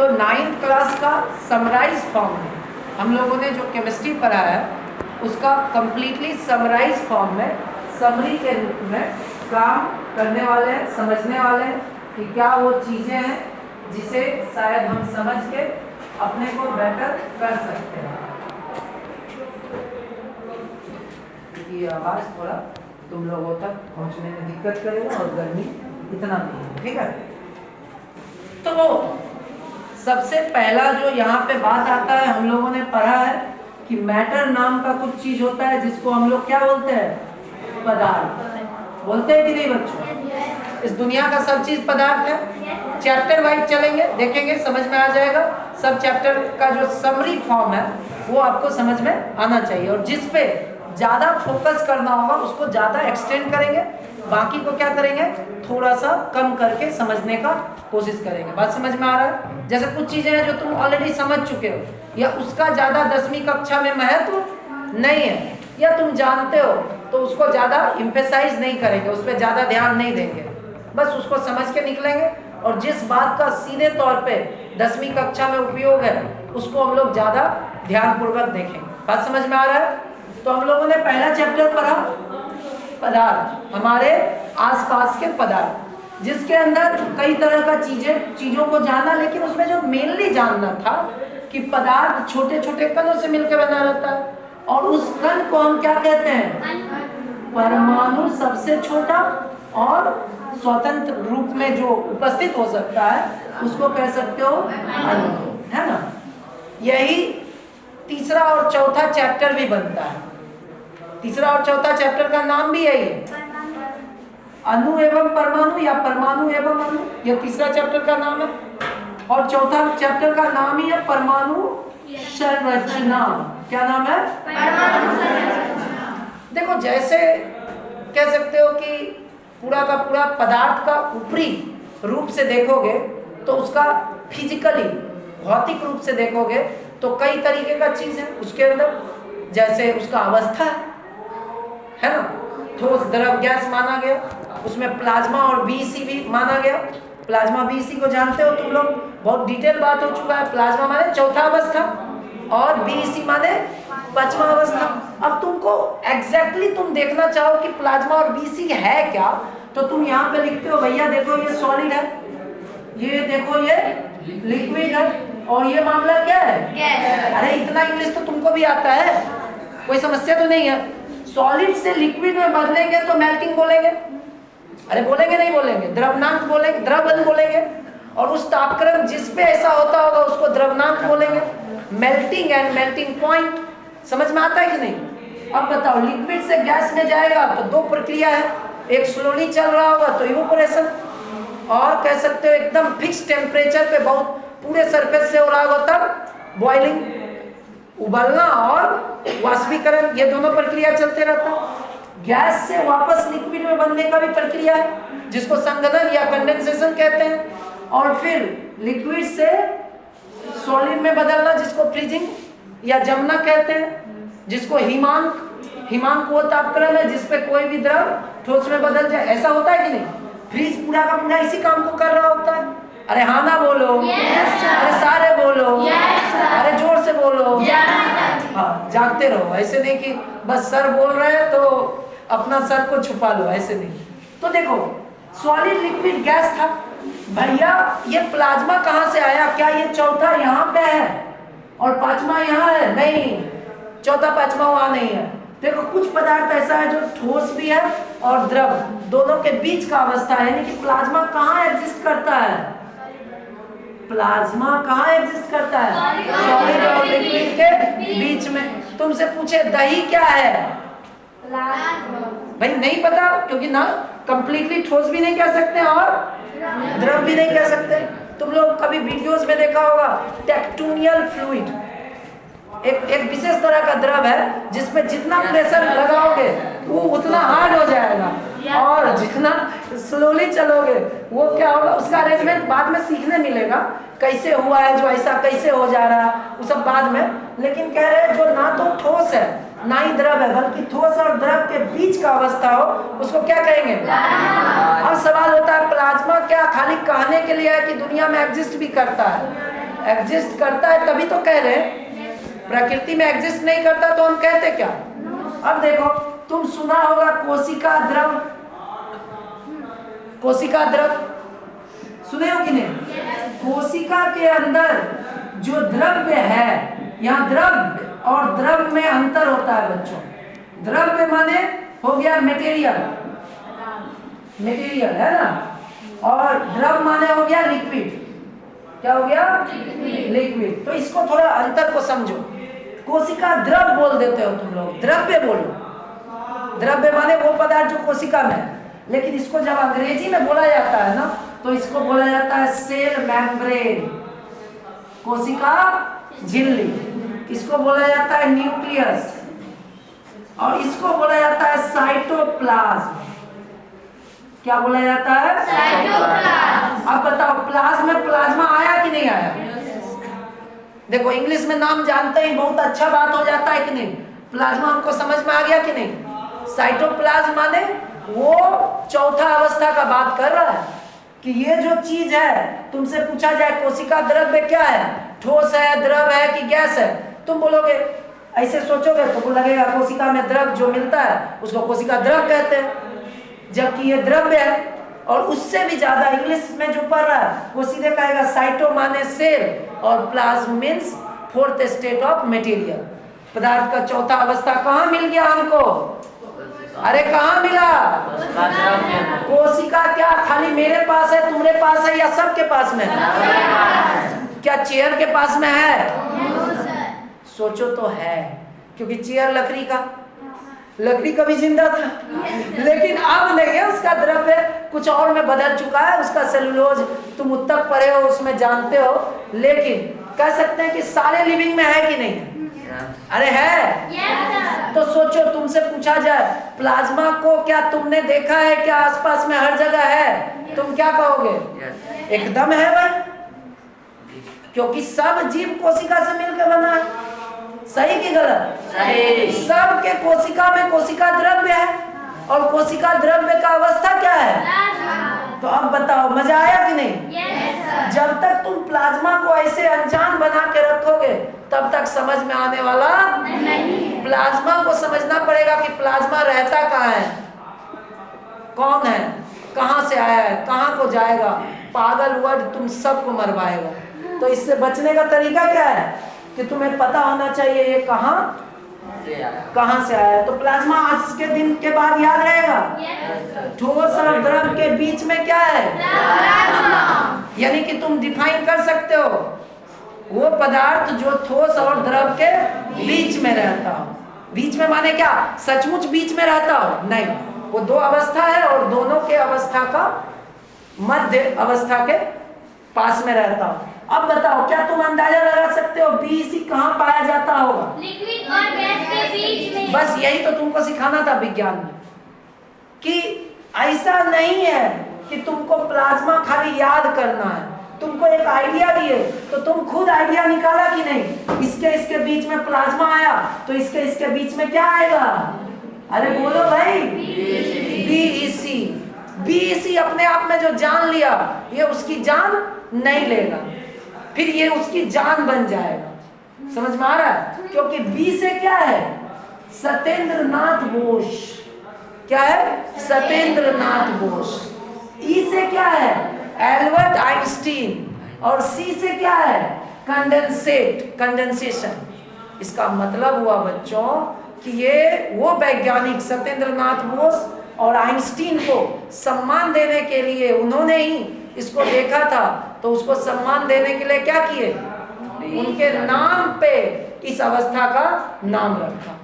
तो 9th class का summarise form है, हम लोगों ने जो केमिस्ट्री पढ़ा है उसका कंप्लीटली समराइज फॉर्म में, समरी के रूप में काम करने वाले हैं, समझने वाले हैं कि क्या वो चीज़ें हैं जिसे शायद हम समझ के अपने को बेटर कर सकते हैं। क्योंकि आवाज़ थोड़ा तुम लोगों तक पहुंचने में दिक्कत करेगा और गर्मी इतना नहीं है, ठीक है। तो सबसे पहला जो यहाँ पे बात आता है, हम लोगों ने पढ़ा है कि मैटर नाम का कुछ चीज होता है जिसको हम लोग क्या बोलते हैं, पदार्थ बोलते हैं कि नहीं बच्चों। इस दुनिया का सब चीज पदार्थ है। चैप्टर वाइज चलेंगे, देखेंगे, समझ में आ जाएगा। सब चैप्टर का जो समरी फॉर्म है वो आपको समझ में आना चाहिए, और जिस पे ज़्यादा फोकस करना होगा उसको ज़्यादा एक्सटेंड करेंगे, बाकी को क्या करेंगे, थोड़ा सा कम करके समझने का कोशिश करेंगे। बात समझ में आ रहा है। जैसे कुछ चीज़ें हैं जो तुम ऑलरेडी समझ चुके हो, या उसका ज़्यादा 10वीं कक्षा में महत्व नहीं है, या तुम जानते हो, तो उसको ज़्यादा इम्फेसाइज नहीं करेंगे, उस पर ज़्यादा ध्यान नहीं देंगे, बस उसको समझ के निकलेंगे। और जिस बात का सीधे तौर पे 10वीं कक्षा में उपयोग है उसको हम लोग ज़्यादा ध्यानपूर्वक देखेंगे। बात समझ में आ रहा है। तो हम लोगों ने पहला चैप्टर पढ़ा पदार्थ, हमारे आसपास के पदार्थ, जिसके अंदर कई तरह का चीज़ों को जाना, लेकिन उसमें जो मेनली जानना था कि पदार्थ छोटे छोटे कणों से मिलकर बना रहता है, और उस कण को हम क्या कहते हैं, परमाणु सबसे छोटा और स्वतंत्र रूप में जो उपस्थित हो सकता है उसको कह सकते हो अणु, है ना। यही तीसरा और चौथा चैप्टर भी बनता है। तीसरा और चौथा चैप्टर का नाम भी यही है, अणु एवं परमाणु या परमाणु एवं अणु, यह तीसरा चैप्टर का नाम है। और चौथा चैप्टर का नाम ही है परमाणु संरचना। क्या नाम है, परमाणु संरचना। देखो, जैसे कह सकते हो कि पूरा का पूरा पदार्थ का ऊपरी रूप से देखोगे तो उसका फिजिकली भौतिक रूप से देखोगे तो कई तरीके का चीज है उसके अंदर, जैसे उसका अवस्था है ना, ठोस द्रव गैस माना गया, उसमें प्लाज्मा और बीसी भी माना गया। प्लाज्मा बीसी को जानते हो तुम लोग, बहुत डिटेल बात हो चुका है। प्लाज्मा माने चौथा अवस्था और बीसी माने पांचवा अवस्था। अब तुमको एग्जैक्टली तुम देखना चाहो कि प्लाज्मा और बीसी है क्या, तो तुम यहाँ पे लिखते हो, भैया देखो ये सॉलिड है, ये देखो ये लिक्विड है, और ये मामला क्या है, गैस। अरे इतना इंग्लिश तो तुमको भी आता है, कोई समस्या तो नहीं है। सॉलिड से लिक्विड में बदलेंगे तो मेल्टिंग बोलेंगे, अरे बोलेंगे नहीं बोलेंगे, द्रवनांत बोलेंगे, द्रवन बोलेंगे, और उस तापक्रम जिस पे ऐसा होता होगा उसको द्रवनांत बोलेंगे। मेल्टिंग एंड मेल्टिंग पॉइंट समझ में आता है कि नहीं। अब बताओ, लिक्विड से गैस में जाएगा तो दो प्रक्रिया है, एक स्लोली चल रहा होगा तो इवेपोरेशन, और कह सकते हो एकदम फिक्स टेम्परेचर पे बहुत पूरे सरफेस से हो रहा होगा तब बॉइलिंग, उबलना और वाष्पीकरण, ये दोनों प्रक्रिया चलते रहता है। गैस से वापस लिक्विड में बनने का भी प्रक्रिया है जिसको संघनन या कंडेंसेशन कहते हैं, और फिर लिक्विड से सॉलिड में बदलना जिसको फ्रीजिंग या जमना कहते हैं, जिसको हिमांक वो तापक्रम है जिसपे कोई भी द्रव ठोस में बदल जाए। ऐसा होता है कि नहीं, फ्रीज पूरा का पूरा इसी काम को कर रहा होता है। अरे हाँ ना बोलो, yes, अरे सारे बोलो, yes, अरे जोर से बोलो, yes, हाँ, जागते रहो। ऐसे नहीं कि बस सर बोल रहे हैं तो अपना सर को छुपा लो, ऐसे नहीं। तो देखो, सॉलिड लिक्विड गैस था, भैया ये प्लाज्मा कहाँ से आया, क्या ये चौथा यहाँ पे है और पांचवा यहाँ है, नहीं, चौथा पांचवा वहाँ नहीं है। देखो, कुछ पदार्थ ऐसा है जो ठोस भी है और द्रव दोनों के बीच का अवस्था है, यानी कि प्लाज्मा कहाँ एग्जिस्ट करता है, प्लाज्मा कहाँ एग्जिस्ट करता है, सॉलिड और लिक्विड के बीच में। तुमसे पूछे दही क्या है, भाई नहीं पता, क्योंकि ना कंप्लीटली ठोस भी नहीं कह सकते और द्रव भी नहीं कह सकते। तुम लोग कभी वीडियोस में देखा होगा टेक्टोनियल फ्लूइड, एक विशेष तरह का द्रव है जिसमें जितना प्रेशर लगाओगे वो उतना हार्ड हो जाएगा, और जितना स्लोली चलोगे वो क्या होगा, उसका अरेंजमेंट बाद में सीखने मिलेगा कैसे हुआ है, जो ऐसा कैसे हो जा रहा है वो सब बाद में। लेकिन कह रहे हैं जो ना तो ठोस है ना ही द्रव है, बल्कि ठोस और द्रव के बीच का अवस्था हो उसको क्या कहेंगे। अब सवाल होता है, प्लाज्मा क्या खाली कहने के लिए है कि दुनिया में एग्जिस्ट भी करता है? एग्जिस्ट करता है तभी तो कह रहे हैं। प्रकृति में एग्जिस्ट नहीं करता तो हम कहते क्या? अब देखो, तुम सुना होगा कोशिका द्रव, कोशिका द्रव सुने हो कि नहीं? कोशिका के अंदर जो द्रव्य है, यहाँ द्रव्य और द्रव में अंतर होता है बच्चों। द्रव्य माने हो गया मेटेरियल, मेटेरियल है ना, और द्रव माने हो गया लिक्विड। क्या हो गया? लिक्विड। तो इसको थोड़ा अंतर को समझो। कोशिका द्रव बोल देते हो तुम लोग, द्रव्य बोलो। द्रव्य माने वो पदार्थ जो कोशिका में है, लेकिन इसको जब अंग्रेजी में बोला जाता है ना, तो इसको बोला जाता है सेल मेम्ब्रेन, कोशिका झिल्ली। इसको बोला जाता है न्यूक्लियस, और इसको बोला जाता है साइटोप्लाज्म। क्या बोला जाता है? साइटोप्लाज्म। अब बताओ, प्लाज्म में प्लाज्मा आया कि नहीं आया? देखो, इंग्लिश में नाम जानते ही बहुत अच्छा बात हो जाता है कि नहीं? प्लाज्मा हमको समझ में आ गया कि नहीं? साइटोप्लाज्म माने वो चौथा अवस्था का बात कर रहा है कि ये जो चीज है, तुमसे पूछा जाए कोशिका द्रव्य क्या है, ठोस है, द्रव है कि गैस है, तुम बोलोगे, ऐसे सोचोगे तो लगेगा कोशिका में द्रव जो मिलता है उसको कोशिका द्रव कहते हैं, जबकि ये द्रव्य है। और उससे भी ज्यादा इंग्लिश में जो पढ़ रहा है वो सीधे कहेगा साइटो माने सेल, और plasm means fourth state of material. पदार्थ का चौथा अवस्था कहाँ मिल गया हमको? अरे कहाँ मिला? कोशिका। क्या खाली मेरे पास है, तुम्हारे पास है, या सबके पास में है? क्या चेयर के पास में है? सोचो तो है, क्योंकि चेयर लकड़ी का, लकड़ी कभी जिंदा था, लेकिन अब नहीं है, उसका द्रव्य कुछ और में बदल चुका है, उसका सेलुलोज तुम उत्तक पढ़े हो, उसमें जानते हो। लेकिन कह सकते हैं कि सारे लिविंग में है कि नहीं? अरे है। तो सोचो, तुमसे पूछा जाए प्लाज्मा को क्या तुमने देखा है क्या? आसपास में हर जगह है, तुम क्या कहोगे? एकदम है भाई, क्योंकि सब जीव कोशिका से मिलकर बना है। सही कि गलत? सही। सबके कोशिका में कोशिका द्रव्य है, और कोशिका द्रव्य का अवस्था क्या है? तो अब बताओ, मजा आया कि नहीं? जब तक तुम प्लाज्मा को ऐसे अनजान बना के रखोगे तब तक समझ में आने वाला नहीं। प्लाज्मा को समझना पड़ेगा कि प्लाज्मा रहता कहाँ है, कौन है, कहाँ से आया है, कहाँ को जाएगा। पागल वर्ड तुम सबको मरवाएगा। तो इससे बचने का तरीका क्या है कि तुम्हें पता होना चाहिए ये कहाँ से आया। तो प्लाज्मा आज के दिन के बाद याद रहेगा। ठोस और द्रव के बीच में क्या है? यानी कि तुम डिफाइन कर सकते हो वो पदार्थ जो ठोस और द्रव के बीच में रहता हो। बीच में माने क्या? सचमुच बीच में रहता हो? नहीं, वो दो अवस्था है और दोनों के अवस्था का मध्य अवस्था के पास में रहता हो। अब बताओ, क्या तुम अंदाजा लगा सकते हो बीसी कहाँ पाया जाता होगा? लिक्विड और गैस के बीच में। बस यही तो तुमको सिखाना था विज्ञान में, कि ऐसा नहीं है कि तुमको प्लाज्मा खाली याद करना है। तुमको एक आइडिया दिए तो तुम खुद आइडिया निकाला कि नहीं? इसके बीच में प्लाज्मा आया तो इसके बीच में क्या आएगा? अरे बोलो भाई, बीईसी। बीईसी अपने आप में जो जान लिया, ये उसकी जान नहीं लेगा, फिर ये उसकी जान बन जाएगा। समझ में आ रहा है? क्योंकि बी से क्या है? सत्येंद्र नाथ बोस। क्या है? सत्येंद्र नाथ बोस। ई से क्या है? Albert Einstein. और सी से क्या है? कंडेंसेशन। इसका मतलब हुआ बच्चों कि ये वो वैज्ञानिक सत्येंद्र नाथ बोस और आइंस्टीन को सम्मान देने के लिए, उन्होंने ही इसको देखा था, तो उसको सम्मान देने के लिए क्या किए? उनके नाम पे इस अवस्था का नाम रखा।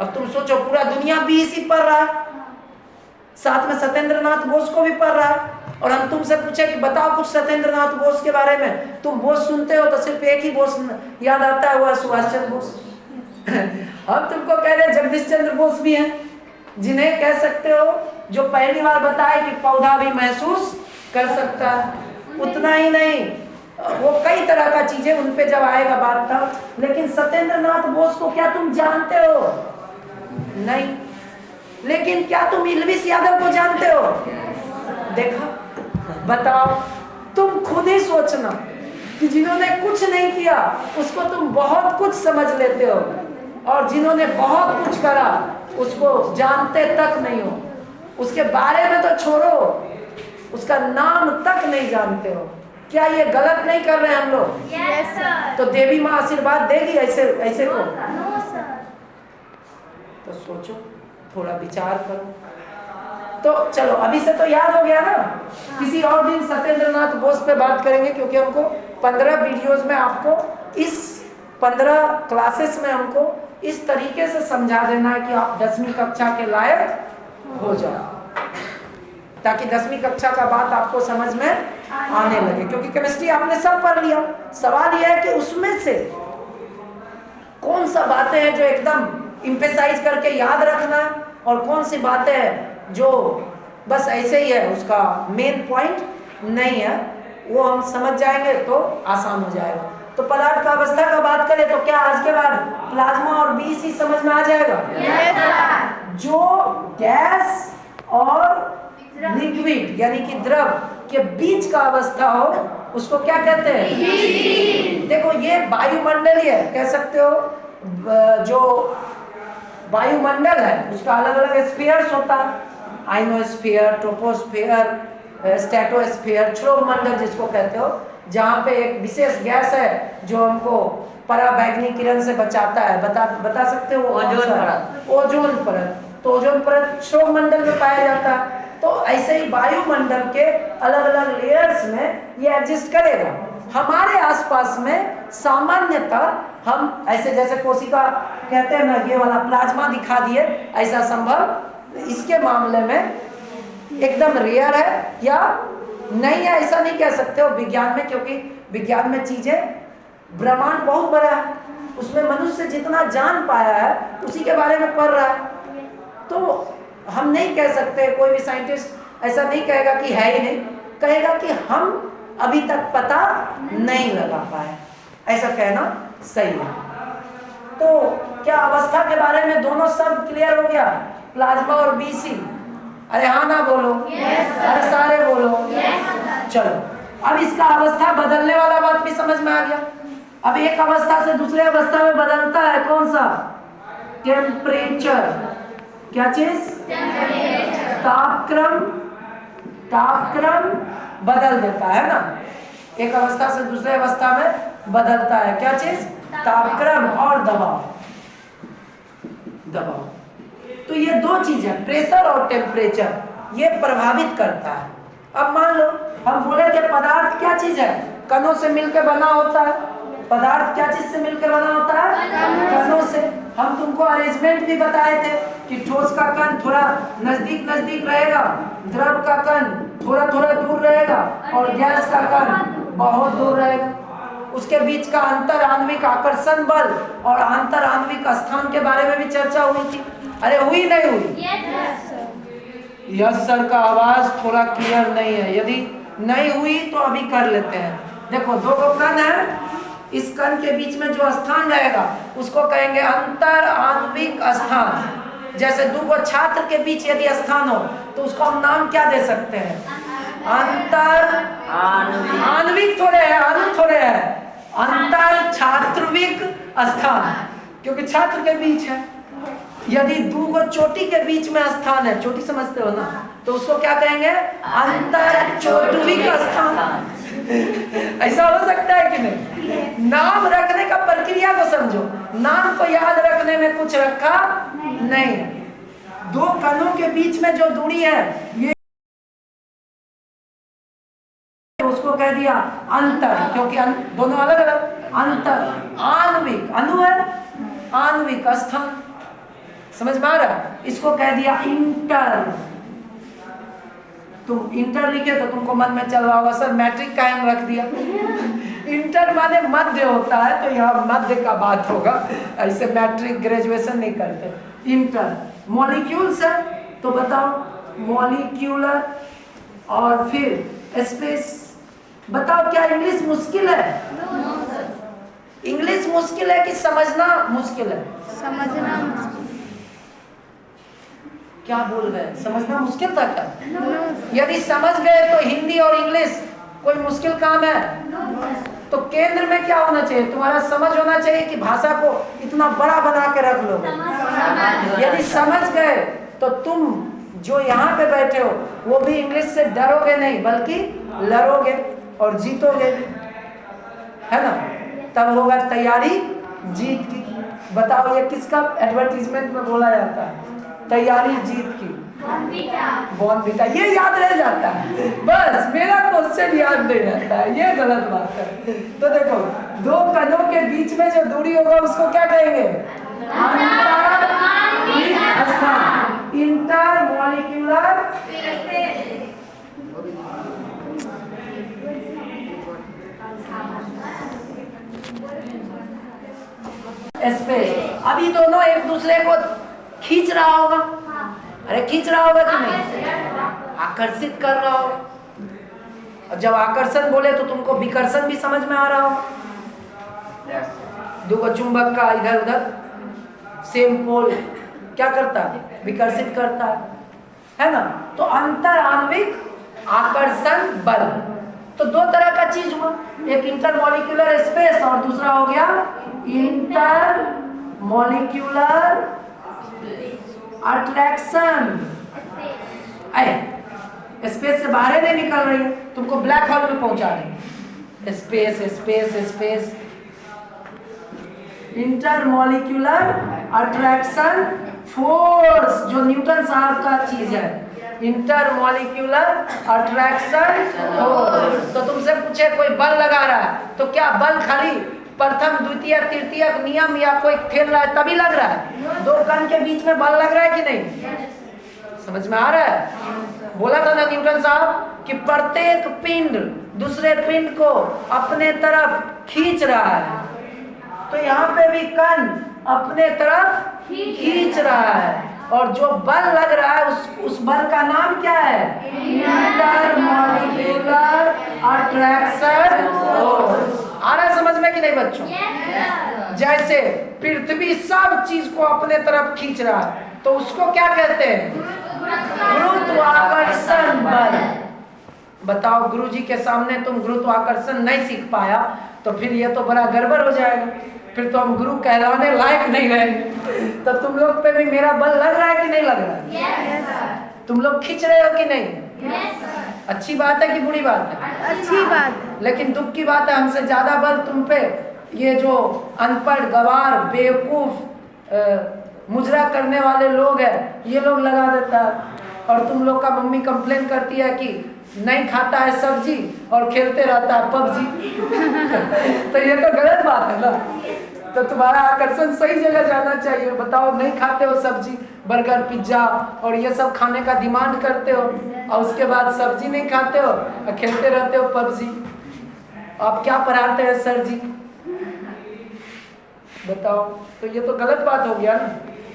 अब तुम सोचो, पूरा दुनिया भी इसी पढ़ रहा है, साथ में सत्येंद्र नाथ बोस को भी पढ़ रहा है, और हम तुमसे पूछे कि बताओ कुछ सत्येंद्र नाथ बोस के बारे में। तुम बोस सुनते हो तो सिर्फ एक ही बोस याद आता है, वो सुभाष चंद्र बोस। हम तुमको कह रहे जगदीश चंद्र बोस भी हैं, जिन्हें कह सकते हो जो पहली बार बताए कि पौधा भी महसूस कर सकता है। उतना ही नहीं, वो कई तरह का चीजें उन पे जब आएगा बात था। लेकिन सत्येंद्र नाथ बोस को क्या तुम जानते हो? नहीं। लेकिन क्या तुम इल्विस यादव को जानते हो? देखा, बताओ, तुम खुद ही सोचना। कि जिन्होंने कुछ नहीं किया उसको तुम बहुत कुछ समझ लेते हो, और जिन्होंने बहुत कुछ करा उसको जानते तक नहीं हो, उसके बारे में तो छोड़ो, उसका नाम तक नहीं जानते हो। क्या ये गलत नहीं कर रहे हम लोग? Yes, sir. तो देवी माँ आशीर्वाद देगी ऐसे ऐसे को? No, sir. तो सोचो, थोड़ा विचार करो। तो चलो, अभी से तो याद हो गया ना। किसी और दिन सत्येंद्र नाथ बोस पे बात करेंगे, क्योंकि हमको 15 वीडियोस में आपको इस 15 क्लासेस में हमको इस तरीके से समझा देना है कि आप 10वीं कक्षा के लायक हो जाओ, ताकि 10वीं कक्षा का बात आपको समझ में आने लगे। क्योंकि केमिस्ट्री आपने सब पढ़ लिया, सवाल यह है कि उसमें से कौन सा बातें हैं जो एकदम इम्फेसाइज करके याद रखना है, और कौन सी बातें हैं जो बस ऐसे ही है, उसका मेन पॉइंट नहीं है, वो हम समझ जाएंगे तो आसान हो जाएगा। तो पदार्थ का अवस्था का बात करें तो क्या आज के बाद प्लाज्मा और बीसी समझ में आ जाएगा? Yes, जो गैस और लिक्विड यानी कि द्रव के बीच का अवस्था हो उसको क्या कहते हैं? देखो, ये वायुमंडल है, कह सकते हो। जो वायुमंडल है उसका अलग अलग स्फीयर्स होता है, आइनोस्फीयर, ट्रोपोस्फीयर, स्ट्रेटोस्फीयर, क्षोभ मंडल जिसको कहते हो, जहाँ पे एक विशेष गैस है जो हमको पराबैंगनी किरण से बचाता है। बता सकते हो? ओजोन परत। ओजोन परत। तो ओजोन परत क्षोभ मंडल में पाया जाता है। तो ऐसे ही वायुमंडल के अलग अलग लेयर्स में ये एग्जिस्ट करेगा। हमारे आसपास में सामान्यतः हम ऐसे जैसे कोशिका कहते हैं ना, ये वाला प्लाज्मा दिखा दिए, ऐसा संभव इसके मामले में एकदम रेयर है या नहीं है, ऐसा नहीं कह सकते हो विज्ञान में, क्योंकि विज्ञान में चीजें, ब्रह्मांड बहुत बड़ा है, उसमें मनुष्य जितना जान पाया है उसी के बारे में पढ़ रहा है। तो हम नहीं कह सकते, कोई भी साइंटिस्ट ऐसा नहीं कहेगा कि है ही नहीं, कहेगा कि हम अभी तक पता नहीं लगा पाए, ऐसा कहना सही है। तो क्या अवस्था के बारे में दोनों सब क्लियर हो गया? प्लाज्मा और बीसी? अरे हाँ ना बोलो। Yes, sir. अरे सारे बोलो। Yes, sir. चलो, अब इसका अवस्था बदलने वाला बात भी समझ में आ गया। अब एक अवस्था से दूसरे अवस्था में बदलता है, कौन सा? टेम्परेचर। क्या चीज? तापक्रम बदल देता है ना, एक अवस्था से दूसरे अवस्था में बदलता है। क्या चीज? तापक्रम और दबाव। तो ये दो चीजें, प्रेशर और टेम्परेचर, ये प्रभावित करता है। अब मान लो हम बोले थे पदार्थ क्या चीज है? कणों से मिलकर बना होता है। पदार्थ क्या चीज से मिलकर बना होता है? कणों से। हम तुमको अरेंजमेंट भी बताए थे कि ठोस का कण थोड़ा नजदीक नजदीक रहेगा, द्रव का कण थोड़ा थोड़ा दूर रहेगा, और गैस का कण बहुत दूर रहेगा। उसके बीच का अंतर आणविक आकर्षण बल और अंतर आणविक स्थान के बारे में भी चर्चा हुई थी। अरे हुई नहीं हुई? यस सर का आवाज थोड़ा क्लियर नहीं है। यदि नहीं हुई तो अभी कर लेते हैं। देखो, दो कण है, इस कण के बीच में जो स्थान रहेगा उसको कहेंगे अंतर आणविक स्थान। जैसे दो छात्र के बीच यदि स्थान हो तो उसको हम नाम क्या दे सकते हैं? अंतर आणविक थोड़े है, अणु थोड़े है, अंतर छात्रविक स्थान, क्योंकि छात्र के बीच है। यदि दो चोटी के बीच में स्थान है, चोटी समझते हो ना, तो उसको क्या कहेंगे? अंतर चोटविक स्थान। ऐसा हो सकता है कि नहीं? नाम रखने का प्रक्रिया को समझो, नाम को याद रखने में कुछ रखा नहीं। दो कणों के बीच में जो दूरी है ये उसको कह दिया अंतर, क्योंकि दोनों अलग अलग। अंतर आणविक, अणु है, आणविक स्थान, समझ में आ रहा है? इसको कह दिया इंटर। तुम इंटर लिखे तो तुमको मन में चल रहा होगा सर मैट्रिक कायम रख दिया। इंटर माने मध्य होता है, तो यहाँ मध्य का बात होगा, ऐसे मैट्रिक ग्रेजुएशन नहीं करते। इंटर मॉलिक्यूल्स है, तो बताओ मॉलिक्यूलर, और फिर स्पेस। बताओ क्या इंग्लिश मुश्किल है? इंग्लिश मुश्किल है कि समझना मुश्किल है? समझना क्या बोल रहे हैं? समझना मुश्किल था क्या? यदि समझ गए तो हिंदी और इंग्लिश कोई मुश्किल काम है? तो केंद्र में क्या होना चाहिए? तुम्हारा समझ होना चाहिए कि भाषा को इतना बड़ा बना के रख लो। यदि समझ गए तो तुम जो यहाँ पे बैठे हो वो भी इंग्लिश से डरोगे नहीं, बल्कि लड़ोगे और जीतोगे, है ना? तब होगा तैयारी जीत की। बताओ ये किसका एडवर्टीजमेंट में बोला जाता है? तैयारी जीत की, बॉर्नवीटा। ये याद रह जाता है, बस मेरा क्वेश्चन याद नहीं रहता है, ये गलत बात है। तो देखो, दो कणों के बीच में जो दूरी होगा उसको क्या कहेंगे? Intermolecular space. अभी दोनों एक दूसरे को खींच रहा होगा, अरे खींच रहा होगा कि नहीं? आकर्षित कर रहा होगा। और जब आकर्षण बोले तो तुमको विकर्षण भी समझ में आ रहा होगा। दो चुंबक का इधर उधर सेम पोल क्या करता है? विकर्षित करता है ना? तो अंतर आणविक आकर्षण बल। तो दो तरह का चीज हुआ, एक इंटरमॉलिक्यूलर स्पेस और दूसरा हो गया इंटर मॉलिक्यूलर अट्रैक्शन। स्पेस से बाहर नहीं निकल रही है, तुमको ब्लैक होल में पहुंचा रही। Space space space. Intermolecular attraction force, जो न्यूटन साहब का चीज है, इंटरमॉलिक्यूलर अट्रैक्शन फोर्स। तो तुमसे पूछे कोई बल लगा रहा है तो क्या बल खाली प्रथम द्वितीय तृतीय नियम या कोई खेल रहा है तभी लग रहा है? दो कण के बीच में बल लग रहा है कि नहीं? समझ में आ रहा है? बोला था ना न्यूटन साहब कि प्रत्येक पिंड दूसरे पिंड को अपने तरफ खींच रहा है। तो यहाँ पे भी कण अपने तरफ खींच रहा है, और जो बल लग रहा है उस बल का नाम क्या है? Intermolecular attraction force. आ रहा है समझ में कि नहीं बच्चों? जैसे पृथ्वी सब चीज को अपने तरफ खींच रहा है तो उसको क्या कहते हैं? गुरुत्वाकर्षण बल। बताओ, गुरुजी के सामने तुम गुरुत्वाकर्षण नहीं सीख पाया तो फिर ये तो बड़ा गड़बड़ हो जाएगा, फिर तो हम गुरु कहलाने लायक नहीं रहेंगे। तो तुम लोग पे भी मेरा बल लग रहा है कि नहीं लग रहा है? yes, तुम लोग खींच रहे हो कि नहीं? yes, अच्छी बात है कि बुरी बात है? अच्छी बात है। लेकिन दुख की बात है, हमसे ज्यादा बल तुम पे ये जो अनपढ़ गवार बेवकूफ मुजरा करने वाले लोग हैं ये लोग लगा देता है। और तुम लोग का मम्मी कंप्लेन करती है कि नहीं खाता है सब्जी और खेलते रहता है पबजी। तो ये तो गलत बात है ना? तो तुम्हारा आकर्षण सही जगह जाना चाहिए। बताओ, नहीं खाते हो सब्जी, बर्गर पिज्जा और ये सब खाने का डिमांड करते हो, और उसके बाद सब्जी नहीं खाते हो और खेलते रहते हो पबजी। आप क्या पढ़ाते हैं सर जी? बताओ, तो ये तो गलत बात हो गया ना?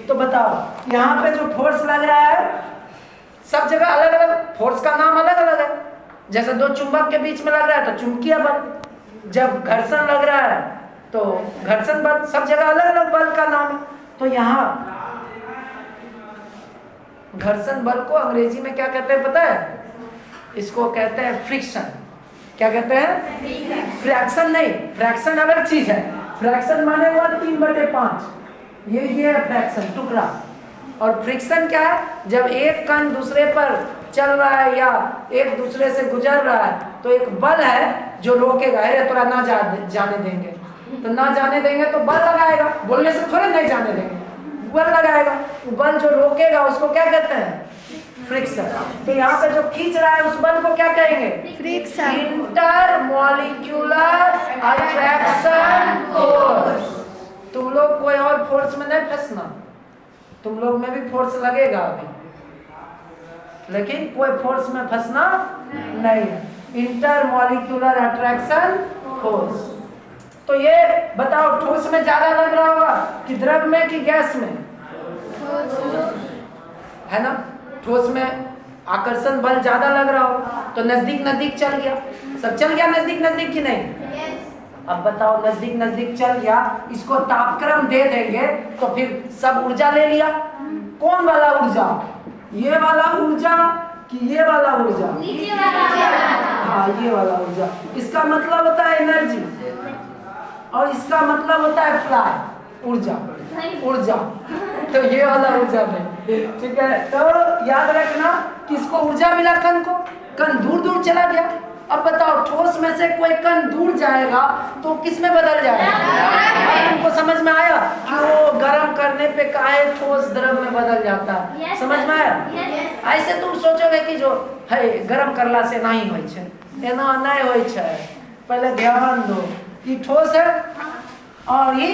तो बताओ, यहाँ पे जो फोर्स लग रहा है सब जगह अलग अलग फोर्स का नाम अलग अलग है। जैसे दो चुंबक के बीच में लग रहा है तो चुंबकीय बल, जब घर्षण लग रहा है तो घर्षण बल, सब जगह अलग अलग बल का नाम है। तो यहाँ घर्षण बल को अंग्रेजी में क्या कहते हैं पता है? इसको कहते हैं फ्रिक्शन। क्या कहते हैं? फ्रैक्शन नहीं, फ्रैक्शन अलग चीज है। फ्रैक्शन माने हुआ 3/5, ये है फ्रैक्शन, टुकड़ा। और फ्रिक्शन क्या है? जब एक कण दूसरे पर चल रहा है या एक दूसरे से गुजर रहा है तो एक बल है जो रोकेगा, अरे थोड़ा ना जाने देंगे, तो ना जाने देंगे तो बल लगाएगा, बोलने से थोड़े नहीं जाने देंगे, बल लगाएगा। वो बल जो रोकेगा उसको क्या कहते हैं? फ्रिक्शन। तो यहाँ पे जो खींच रहा है उस बल को क्या कहेंगे? फ्रिक्शन। Intermolecular attraction force. तुम लोग कोई और फोर्स में नहीं फंसना, तुम लोग में भी फोर्स लगेगा अभी, लेकिन कोई फोर्स में फंसना नहीं है। Intermolecular attraction force. तो ये बताओ, ठोस में ज्यादा लग रहा होगा कि द्रव में कि गैस में? है ना? ठोस में आकर्षण बल ज्यादा लग रहा होगा तो नजदीक नजदीक चल गया, सब चल गया नजदीक नजदीक कि नहीं? अब बताओ, नजदीक नजदीक चल गया, इसको तापक्रम दे देंगे तो फिर सब ऊर्जा ले लिया। कौन वाला ऊर्जा? ये वाला ऊर्जा कि ये वाला ऊर्जा? हाँ, ये वाला ऊर्जा। इसका मतलब होता है एनर्जी। और इसका मतलब होता है फ्लाई, ऊर्जा, ऊर्जा। तो ये वाला ऊर्जा में, ठीक है। तो याद रखना किसको ऊर्जा मिला, कण को, कण दूर दूर चला गया। अब बताओ ठोस में से कोई कण दूर जाएगा तो किस में बदल जाएगा? तुमको समझ में आया कि वो गर्म करने पे काहे ठोस द्रव में बदल जाता है? समझ में आया? ऐसे तुम सोचोगे कि जो है गर्म करला से नहीं होय छै, एना नहीं होय छै। पहले ध्यान दो कि ठोस है और ये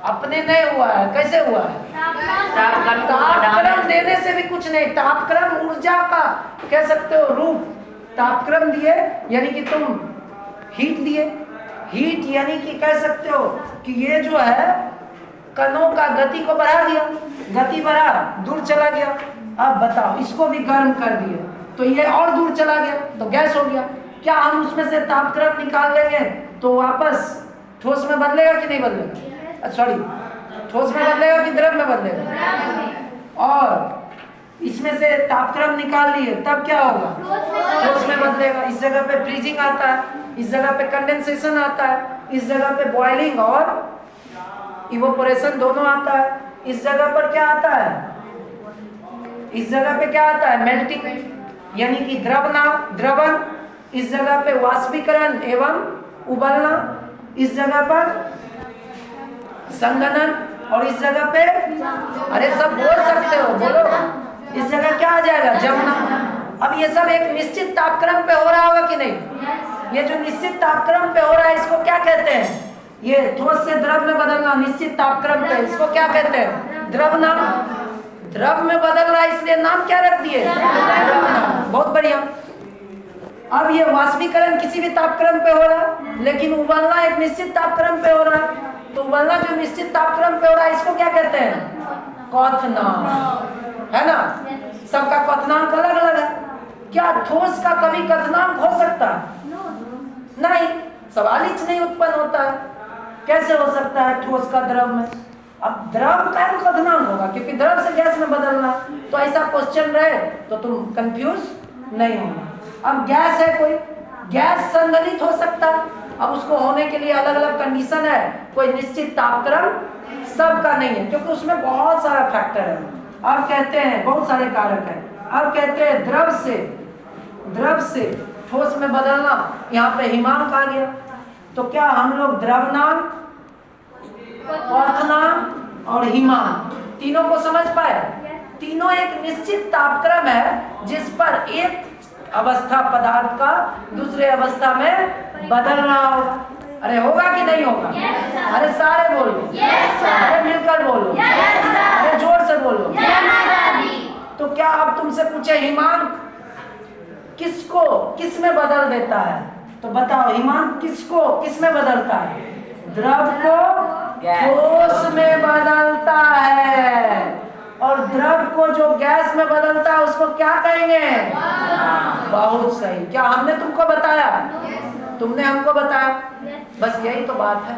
अपने नहीं हुआ है। कैसे हुआ है? तापक्रम देने से भी कुछ नहीं। तापक्रम ऊर्जा का कह सकते हो रूप। तापक्रम दिए यानी कि तुम हीट दिए, हीट यानी कि कह सकते हो कि ये जो है कणों का गति को बढ़ा दिया, गति बढ़ा, दूर चला गया। अब बताओ इसको भी गर्म कर दिए तो ये और दूर चला गया तो गैस हो गया। क्या हम उसमें से तापक्रम निकाल लेंगे तो वापस ठोस में बदलेगा कि नहीं बदलेगा? सॉरी, ठोस में बदलेगा कि द्रव में बदलेगा? और इसमें से तापक्रम निकाल लिए तब क्या होगा? ठोस में बदलेगा। इस जगह पे फ्रीजिंग आता है, इस जगह पे कंडेंसेशन आता है, इस जगह पे बॉइलिंग और इवोपोरेशन दोनों आता है। इस जगह पर क्या आता है? इस जगह पे क्या आता है? मेल्टिंग यानी कि द्रवण। इस जगह पे वाष्पीकरण एवं उबलना। इस जगह पर संघनन और इस जगह पे, अरे सब बोल सकते हो, बोलो। इस जगह क्या आ जाएगा? जमना। अब ये सब एक निश्चित तापक्रम पे हो रहा होगा कि नहीं? ये जो निश्चित तापक्रम पे हो रहा है इसको क्या कहते हैं? ये ठोस से द्रव में बदलना निश्चित तापक्रम पे, इसको क्या कहते हैं? द्रवनाम। द्रव में बदल रहा है इसलिए नाम क्या रख दिए? बहुत बढ़िया। अब ये वाष्पीकरण किसी भी तापक्रम पे हो रहा है, लेकिन उबलना एक निश्चित तापक्रम पे हो रहा है। तो उबलना जो निश्चित तापक्रम पे हो रहा है इसको क्या कहते हैं? क्वथनांक, है ना? सबका क्वथनांक अलग अलग है। क्या ठोस का कभी क्वथनांक हो सकता है? नहीं, सवाल ही नहीं उत्पन्न होता है। कैसे हो सकता है ठोस का द्रव में? अब द्रव का क्वथनांक होगा क्योंकि द्रव से गैस में बदलना। तो ऐसा क्वेश्चन रहे तो तुम कंफ्यूज नहीं होना। अब गैस है कोई, गैस संघनित हो सकता है। अब उसको होने के लिए अलग अलग कंडीशन है, कोई निश्चित तापक्रम सबका नहीं है क्योंकि उसमें बहुत सारा फैक्टर है। अब कहते हैं बहुत सारे कारक हैं। अब कहते हैं द्रव से ठोस में बदलना, यहाँ पे हिमांक आ गया। तो क्या हम लोग द्रवनांक, क्वथनांक और हिमांक तीनों को समझ पाए? तीनों एक निश्चित तापक्रम है जिस पर एक अवस्था पदार्थ का दूसरे अवस्था में बदल रहा होगा। अरे होगा कि नहीं होगा? अरे सारे बोलो, अरे मिलकर बोलो, अरे जोर से बोलो। तो क्या अब तुमसे पूछे हिमांक किसको किस में बदल देता है? तो बताओ हिमांक किसको किस में बदलता है? द्रव को ठोस में बदलता है। और द्रव को जो गैस में बदलता है उसको क्या कहेंगे? बहुत सही। क्या हमने तुमको बताया? तुमने हमको बताया। बस यही तो बात है।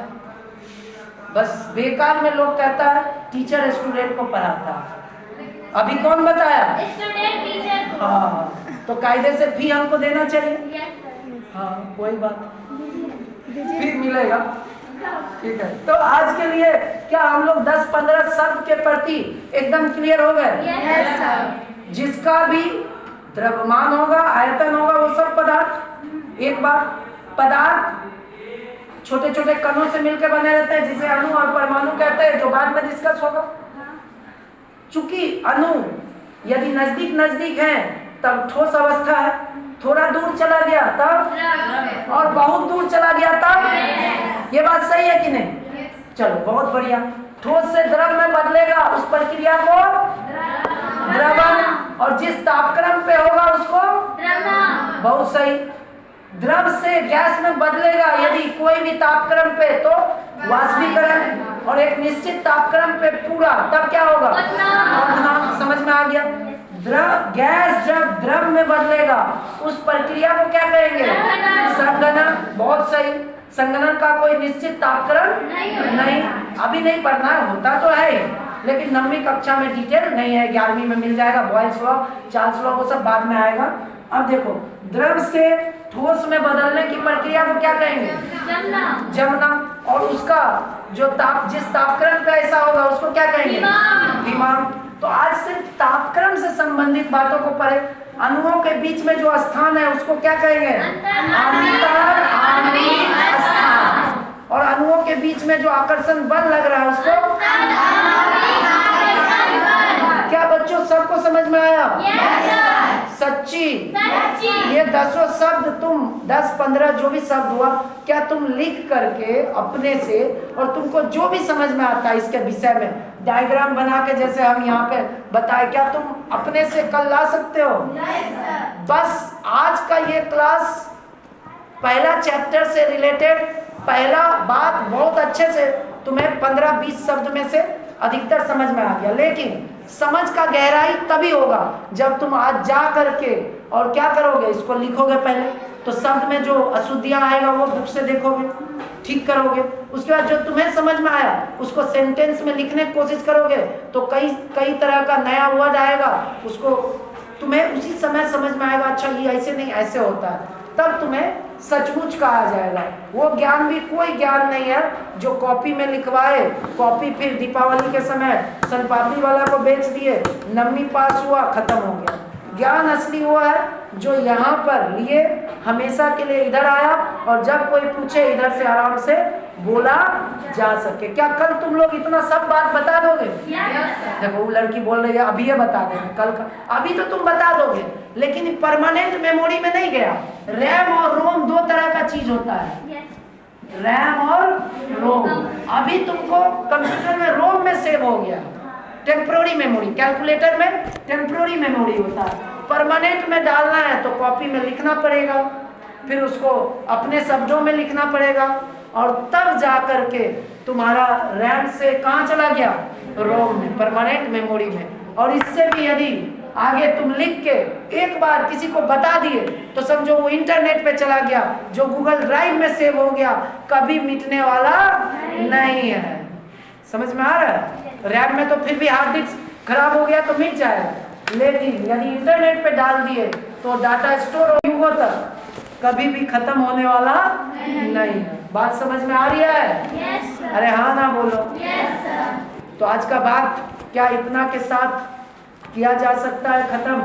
बस बेकार में लोग कहता है टीचर स्टूडेंट को पढ़ाता है। अभी कौन बताया? Student teacher. हाँ, तो कायदे से फी हमको देना चाहिए। हाँ, कोई बात, फी मिलेगा। ठीक है। तो आज के लिए क्या हम लोग 10-15 शब्द के प्रति एकदम क्लियर हो गए? Yes sir. जिसका भी द्रव्यमान होगा, आयतन होगा, वो सब पदार्थ। एक बात, पदार्थ छोटे छोटे कणों से मिलकर बने रहते हैं जिसे अणु और परमाणु कहते हैं, जो बाद में डिस्कस होगा। चूंकि अणु यदि नजदीक नजदीक है तब ठोस अवस्था है, थोड़ा दूर चला गया तब, और बहुत दूर चला गया तब। ये बात सही है कि नहीं? चलो बहुत बढ़िया। ठोस से द्रव में बदलेगा उस प्रक्रिया को द्रवण, और जिस तापक्रम पे होगा उसको द्रवण। बहुत सही। द्रव से गैस में बदलेगा यदि कोई भी तापक्रम पे तो वाष्पीकरण, और एक निश्चित तापक्रम पे पूरा तब क्या होगा? क्वथनांक। समझ में आ गया? गैस जब द्रव में बदलेगा उस प्रक्रिया को क्या कहेंगे? संघनन। बहुत सही। संघनन का कोई निश्चित तापक्रम नहीं। अभी नहीं पढ़ना है, होता तो है लेकिन 9वीं कक्षा में डिटेल नहीं है, 11वीं में मिल जाएगा। बॉयल्स लॉ, चार्ल्स लॉ, वो सब बाद में आएगा। अब देखो, द्रव से ठोस में बदलने की प्रक्रिया को क्या कहेंगे? जमना। जमना। और उसका जो ताप, जिस तापक्रम का ऐसा होगा उसको क्या कहेंगे? हिमांक। तो आज सिर्फ तापक्रम से संबंधित बातों को पढ़े। अणुओं के बीच में जो स्थान है उसको क्या कहेंगे? अंतर आणविक स्थान। और अणुओं के बीच में जो आकर्षण बल लग रहा है उसको क्या बच्चों सबको समझ में आया? सच्ची। ये 10 शब्द तुम 10-15 जो भी शब्द हुआ क्या तुम लिख करके अपने से, और तुमको जो भी समझ में आता है इसके विषय में डायग्राम बना के जैसे हम यहाँ पे बताए, क्या तुम अपने से कल ला सकते हो? बस आज का ये क्लास पहला चैप्टर से रिलेटेड पहला बात बहुत अच्छे से तुम्हें 15-20 शब्द में से अधिकतर समझ में आ गया, लेकिन समझ का गहराई तभी होगा जब तुम आज जा करके और क्या करोगे, इसको लिखोगे पहले। तो शब्द में जो अशुद्धियां आएगा वो बुक से देखोगे, ठीक करोगे। उसके बाद जो तुम्हें समझ में आया उसको सेंटेंस में लिखने की कोशिश करोगे, तो कई तरह का नया वर्ड आएगा, उसको तुम्हें उसी समय समझ में आएगा, अच्छा ये ऐसे नहीं ऐसे होता है, तब तुम्हें सचमुच कहा जाएगा। वो ज्ञान भी कोई ज्ञान नहीं है जो कॉपी में लिखवाए, कॉपी फिर दीपावली के समय सनपापड़ी वाला को बेच दिए, नवमी पास हुआ, खत्म हो गया। ज्ञान असली हुआ है जो यहाँ पर लिए हमेशा के लिए इधर आया, और जब कोई पूछे इधर से आराम से बोला जा सके। क्या कल तुम लोग इतना सब बात बता दोगे? देखो वो लड़की बोल रही है अभी ये बता देंगे, कल का अभी तो तुम बता दोगे, लेकिन परमानेंट मेमोरी में नहीं गया। रैम और रोम दो तरह का चीज होता है, रैम और रोम। अभी तुमको कंप्यूटर में रोम में सेव हो गया, टेम्पोररी मेमोरी, कैलकुलेटर में टेम्पोररी मेमोरी होता है। परमानेंट में डालना है तो कॉपी में लिखना पड़ेगा, फिर उसको अपने शब्दों में लिखना पड़ेगा, और तब जा करके तुम्हारा रैम से कहाँ चला गया? रोम में, परमानेंट मेमोरी में। और इससे भी यदि आगे तुम लिख के एक बार किसी को बता दिए तो समझो वो इंटरनेट पे चला गया, जो गूगल ड्राइव में सेव हो गया, कभी मिटने वाला नहीं है। समझ में आ रहा है? रैम में तो फिर भी हार्ड डिस्क खराब हो गया तो मिट जाएगा, लेकिन यदि इंटरनेट पे डाल दिए तो डाटा स्टोर हो युगों तक, कभी भी खत्म होने वाला नहीं है। बात समझ में आ रही है? अरे हाँ ना बोलो। तो आज का बात क्या इतना के साथ किया जा सकता है खत्म?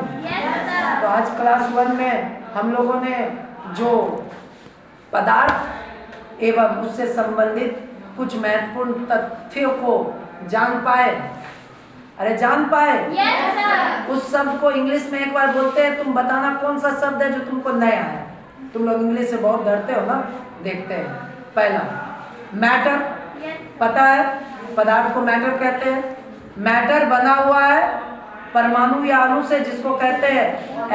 तो आज क्लास 1 में हम लोगों ने जो पदार्थ एवं उससे संबंधित कुछ महत्वपूर्ण तथ्यों को जान पाए। अरे जान पाए? उस शब्द को इंग्लिश में एक बार बोलते हैं, तुम बताना कौन सा शब्द है जो तुमको नया है। तुम लोग इंग्लिश से बहुत डरते हो ना, देखते हैं। पहला मैटर, पता है पदार्थ को मैटर कहते हैं। मैटर बना हुआ है परमाणु या अणु से, जिसको कहते हैं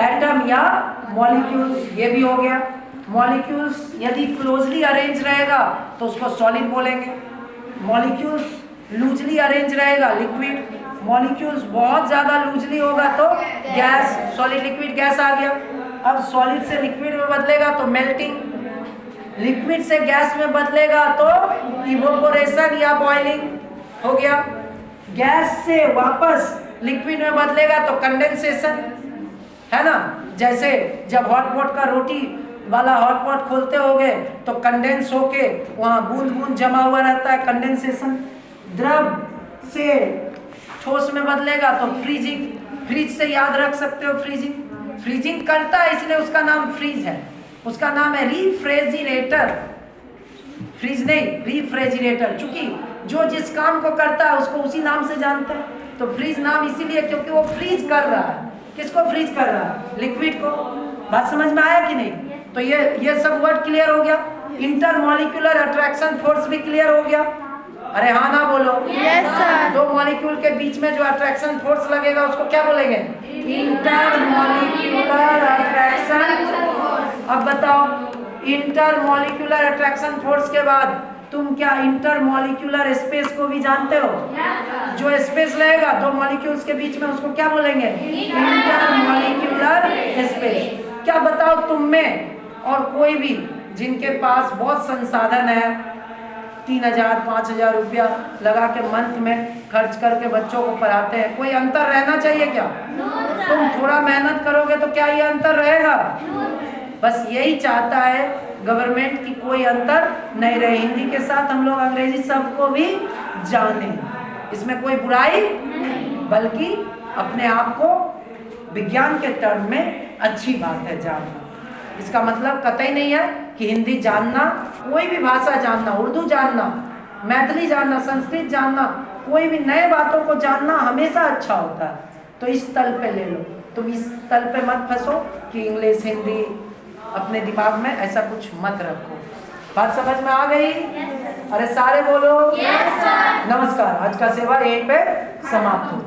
एटम या मॉलिक्यूल्स, ये भी हो गया। मॉलिक्यूल्स यदि क्लोजली अरेंज रहेगा तो उसको सॉलिड बोलेंगे, मॉलिक्यूल्स लूजली अरेंज रहेगा लिक्विड, मॉलिक्यूल्स बहुत ज्यादा लूजली होगा तो गैस, सॉलिड लिक्विड गैस आ गया। अब सॉलिड से लिक्विड में बदलेगा तो मेल्टिंग, लिक्विड से गैस में बदलेगा तो इवोपोरेशन या बॉइलिंग हो गया, गैस से वापस लिक्विड में बदलेगा तो कंडेंसेशन, है ना। जैसे जब हॉटपॉट का रोटी वाला हॉटपॉट खोलते होगे तो कंडेंस होके वहाँ बूंद बूंद जमा हुआ रहता है, कंडेंसेशन। द्रव से ठोस में बदलेगा तो फ्रीजिंग, फ्रीज से याद रख सकते हो फ्रीजिंग, फ्रीजिंग करता है इसलिए उसका नाम फ्रीज है, उसका नाम है रिफ्रेजिरेटर, फ्रीज नहीं रिफ्रेजिरेटर, क्योंकि जो जिस काम को करता है उसको उसी नाम से जानते हैं। तो फ्रीज नाम इसीलिए क्योंकि वो फ्रीज कर रहा है, किसको फ्रीज कर रहा है? लिक्विड को। बात समझ में आया कि नहीं? तो ये सब वर्ड क्लियर हो गया। इंटरमॉलिक्यूलर अट्रैक्शन फोर्स भी क्लियर हो गया। अरे हाँ ना बोलो। Yes sir. दो मॉलिक्यूल के बीच में जो अट्रैक्शन फोर्स लगेगा उसको क्या बोलेंगे? Intermolecular attraction. अब बताओ इंटरमॉलिक्यूलर अट्रैक्शन फोर्स के बाद तुम क्या इंटरमॉलिक्यूलर स्पेस को भी जानते हो? जो स्पेस रहेगा दो मॉलिक्यूल्स के बीच में उसको क्या बोलेंगे? Intermolecular space. क्या बताओ तुम में और कोई भी जिनके पास बहुत संसाधन है, 3000-5000 रुपया लगा के मंथ में खर्च करके बच्चों को पढ़ाते हैं, कोई अंतर रहना चाहिए क्या? तुम थोड़ा मेहनत करोगे तो क्या ये अंतर रहेगा? बस यही चाहता है गवर्नमेंट की कोई अंतर नहीं रहे, हिंदी के साथ हम लोग अंग्रेजी सबको भी जाने, इसमें कोई बुराई बल्कि अपने आप को विज्ञान के टर्म में अच्छी बात है जानना। इसका मतलब कतई नहीं है कि हिंदी जानना, कोई भी भाषा जानना, उर्दू जानना, मैथिली जानना, संस्कृत जानना, कोई भी नए बातों को जानना हमेशा अच्छा होता है। तो इस तल पे ले लो, तुम इस तल पे मत फंसो कि इंग्लिश हिंदी अपने दिमाग में ऐसा कुछ मत रखो। बात समझ में आ गई? अरे सारे बोलो। Yes sir. नमस्कार। आज का सेवा यहीं पे समाप्त हो।